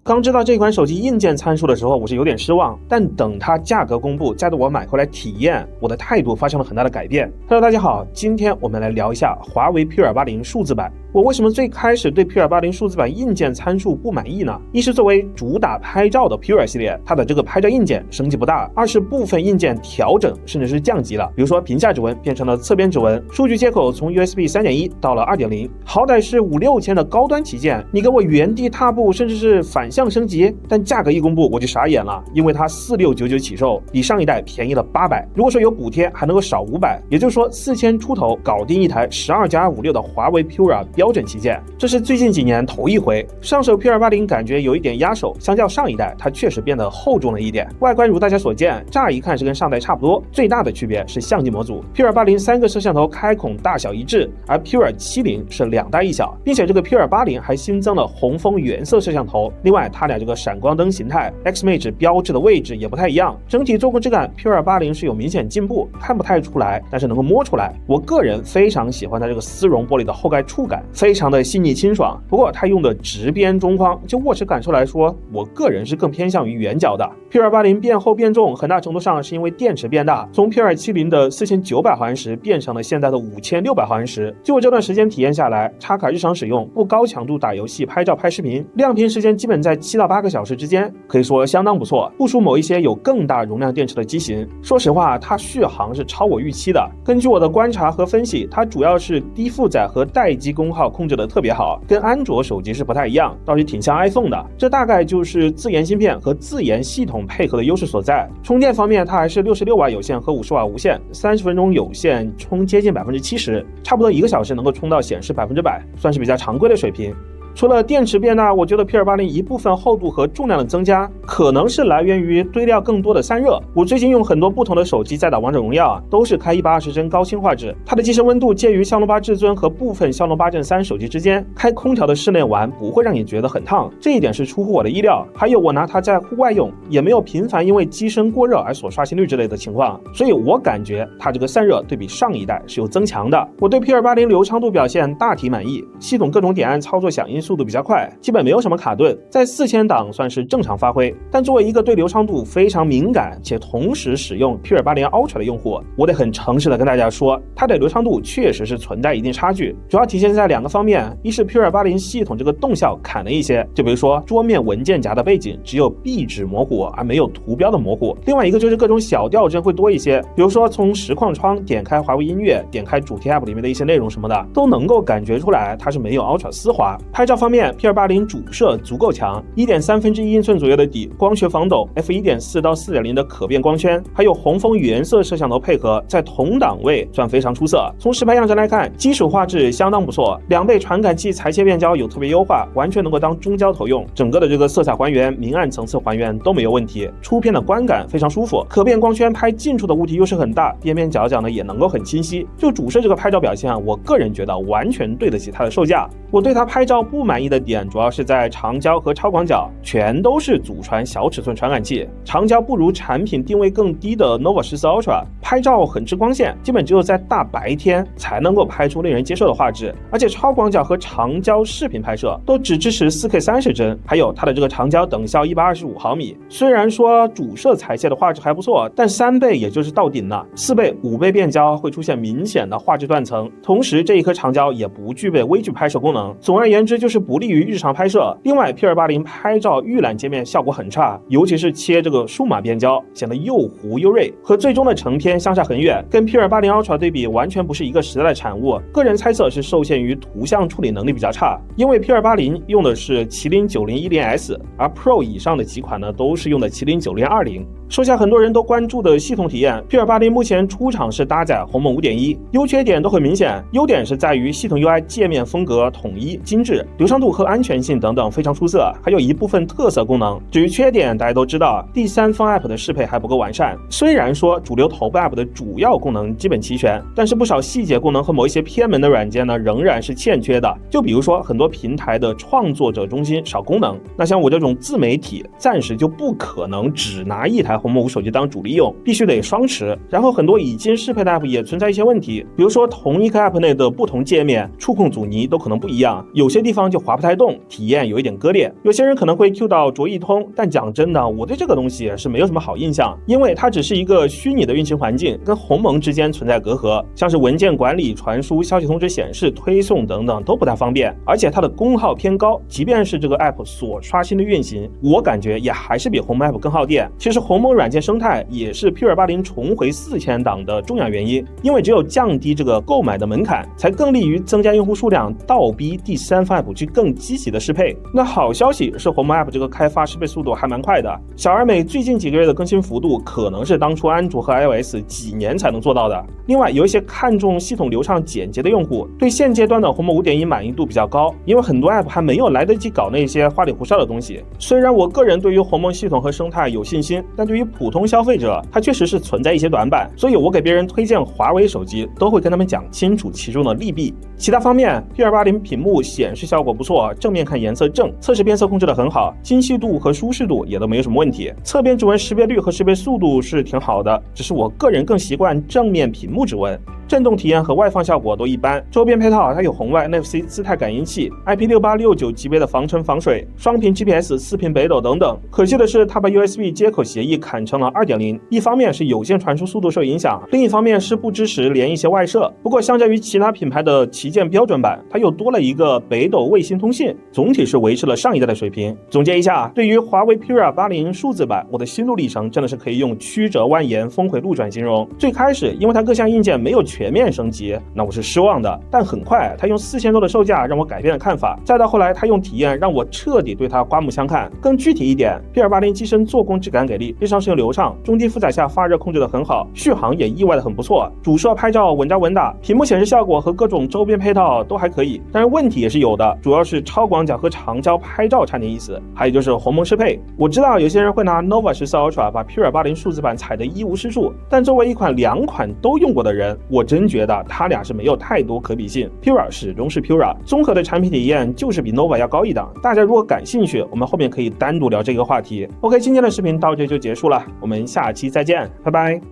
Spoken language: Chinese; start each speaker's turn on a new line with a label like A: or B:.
A: 刚知道这款手机硬件参数的时候，我是有点失望，但等它价格公布，再等我买回来体验，我的态度发生了很大的改变。Hello， 大家好，今天我们来聊一下华为 P280 数字版。我为什么最开始对 P280 数字版硬件参数不满意呢？一是作为主打拍照的 Pure 系列，它的这个拍照硬件升级不大；二是部分硬件调整甚至是降级了，比如说屏下指纹变成了侧边指纹，数据接口从 USB 3.1 到了 2.0， 好歹是5-6千的高端旗舰，你给我原地踏步甚至是反向升级，但价格一公布我就傻眼了，因为它4699起售，比上一代便宜了800，如果说有补贴还能够少500，也就是说4000出头搞定一台12+256的华为 Pure 标准旗舰，这是最近几年头一回。上手 P280 感觉有一点压手，相较上一代它确实变得厚重了一点。外观如大家所见，乍一看是跟上代差不多，最大的区别是相机模组， P280 3个摄像头开孔大小一致，而 Pure70 是2大一小，并且这个 P280 还新增了红枫原色摄像头。另外它俩这个闪光灯形态 XMage 标志的位置也不太一样，整体做工质感 P280 是有明显进步，看不太出来，但是能够摸出来。我个人非常喜欢它这个丝绒玻璃的后盖触感，非常的细腻清爽。不过它用的直边中框，就握持感受来说，我个人是更偏向于圆角的。P280 变厚变重，很大程度上是因为电池变大，从 P270 的4900毫安时变成了现在的5600毫安时。就我这段时间体验下来，插卡日常使用，不高强度打游戏、拍照、拍视频，亮屏时间基本在7到8个小时之间，可以说相当不错。不输某一些有更大容量电池的机型。说实话，它续航是超我预期的。根据我的观察和分析，它主要是低负载和待机功耗控制的特别好，跟安卓手机是不太一样，倒是挺像 iPhone 的。这大概就是自研芯片和自研系统配合的优势所在。充电方面，它还是66瓦有线和50瓦无线，30分钟有线充接近70%，差不多1个小时能够充到显示100%，算是比较常规的水平。除了电池变大，我觉得 P280 一部分厚度和重量的增加，可能是来源于堆料更多的散热。我最近用很多不同的手机在打王者荣耀，都是开120帧高清画质，它的机身温度介于骁龙8至尊和部分骁龙8 Gen 3手机之间，开空调的室内玩不会让你觉得很烫，这一点是出乎我的意料。还有我拿它在户外用，也没有频繁因为机身过热而锁刷新率之类的情况，所以我感觉它这个散热对比上一代是有增强的。我对 P280 流畅度表现大体满意，系统各种点按操作响应速度比较快，基本没有什么卡顿，在4000档算是正常发挥。但作为一个对流畅度非常敏感且同时使用 P280 Ultra 的用户，我得很诚实的跟大家说，它的流畅度确实是存在一定差距，主要体现在2个方面。一是 P280 系统这个动效砍了一些，就比如说桌面文件夹的背景只有壁纸模糊而没有图标的模糊。另外一个就是各种小调帧会多一些，比如说从实况窗点开华为音乐，点开主题 App 里面的一些内容什么的，都能够感觉出来它是没有 Ultra 丝滑。拍照方面，P280 主摄足够强，1.3英寸左右的底，光学防抖 f1.4 到 4.0 的可变光圈，还有红枫原色摄像头配合，在同档位算非常出色。从实拍样帧来看，基础画质相当不错，2倍传感器裁切变焦有特别优化，完全能够当中焦头用。整个的这个色彩还原、明暗层次还原都没有问题，出片的观感非常舒服。可变光圈拍近处的物体优势很大，边边角角呢也能够很清晰。就主摄这个拍照表现，我个人觉得完全对得起它的售价。我对它拍照不满意的点主要是在长焦和超广角，全都是祖传小尺寸传感器，长焦不如产品定位更低的 Nova 14 Ultra， 拍照很吃光线，基本只有在大白天才能够拍出令人接受的画质。而且超广角和长焦视频拍摄都只支持 4K 30帧，还有它的这个长焦等效125毫米。虽然说主摄裁切的画质还不错，但3倍也就是到顶了，4倍、5倍变焦会出现明显的画质断层。同时这一颗长焦也不具备微距拍摄功能，总而言之就是不利于日常拍摄。另外 P280 拍照预览界面效果很差，尤其是切这个数码变焦，显得又糊又锐，和最终的成片相差很远，跟 P280 Ultra 对比完全不是一个时代的产物。个人猜测是受限于图像处理能力比较差，因为 P280 用的是麒麟9010S， 而 Pro 以上的几款呢都是用的麒麟9020。说下很多人都关注的系统体验， P280 目前出厂是搭载鸿蒙 5.1， 优缺点都很明显。优点是在于系统 UI 界面风格统一精致，流畅度和安全性等等非常出色，还有一部分特色功能。至于缺点，大家都知道，第三方 App 的适配还不够完善。虽然说主流头部 App 的主要功能基本齐全，但是不少细节功能和某一些偏门的软件呢，仍然是欠缺的。就比如说很多平台的创作者中心少功能，那像我这种自媒体，暂时就不可能只拿一台鸿蒙5手机当主力用，必须得双持。然后很多已经适配的 App 也存在一些问题，比如说同一个 App 内的不同界面触控阻尼都可能不一样，有些地方方就滑不太动，体验有一点割裂。有些人可能会 Q 到卓易通，但讲真的，我对这个东西是没有什么好印象，因为它只是一个虚拟的运行环境，跟鸿蒙之间存在隔阂，像是文件管理、传输、消息通知显示、推送等等都不太方便，而且它的功耗偏高，即便是这个 app 所刷新的运行，我感觉也还是比鸿蒙 app 更耗电。其实鸿蒙软件生态也是 P280 重回4000档的重要原因，因为只有降低这个购买的门槛，才更利于增加用户数量，倒逼第三方 app 去更积极的适配。那好消息是鸿蒙 app 这个开发适配速度还蛮快的，小而美最近几个月的更新幅度可能是当初安卓和 iOS 几年才能做到的。另外有一些看重系统流畅简洁的用户，对现阶段的鸿蒙 5.1 满意度比较高，因为很多 app 还没有来得及搞那些花里胡哨的东西。虽然我个人对于鸿蒙系统和生态有信心，但对于普通消费者它确实是存在一些短板，所以我给别人推荐华为手机都会跟他们讲清楚其中的利弊。其他方面 P280 屏幕显示效果不错，正面看颜色正，测试变色控制的很好，精细度和舒适度也都没有什么问题，侧边指纹识别率和识别速度是挺好的，只是我个人更习惯正面屏幕指纹。震动体验和外放效果都一般，周边配套它有红外 NFC 姿态感应器、IP6869级别的防尘防水、双频 GPS、4频北斗等等。可惜的是，它把 USB 接口协议砍成了 2.0， 一方面是有线传输速度受影响，另一方面是不支持连一些外设。不过相较于其他品牌的旗舰标准版，它又多了一个北斗卫星通信，总体是维持了上一代的水平。总结一下，对于华为 P280 数字版，我的心路历程真的是可以用曲折蜿蜒、峰回路转形容。最开始因为它各项硬件没有全面升级，那我是失望的，但很快它用4000多的售价让我改变了看法，再到后来它用体验让我彻底对它刮目相看。更具体一点， P280 机身做工质感给力，日常使用流畅，中低负载下发热控制得很好，续航也意外的很不错，主摄拍照稳扎稳打，屏幕显示效果和各种周边配套都还可以，但是问题也是有的，主要是超广角和长焦拍照差点意思，还有就是鸿蒙适配。我知道有些人会拿 Nova 14 Ultra 把 P280 数字版踩得一无是处，但作为一款两款都用过的人，我真觉得它俩是没有太多可比性。 Pura 始终是 Pura， 综合的产品体验就是比 Nova 要高一档。大家如果感兴趣，我们后面可以单独聊这个话题。OK， 今天的视频到这就结束了，我们下期再见，拜拜。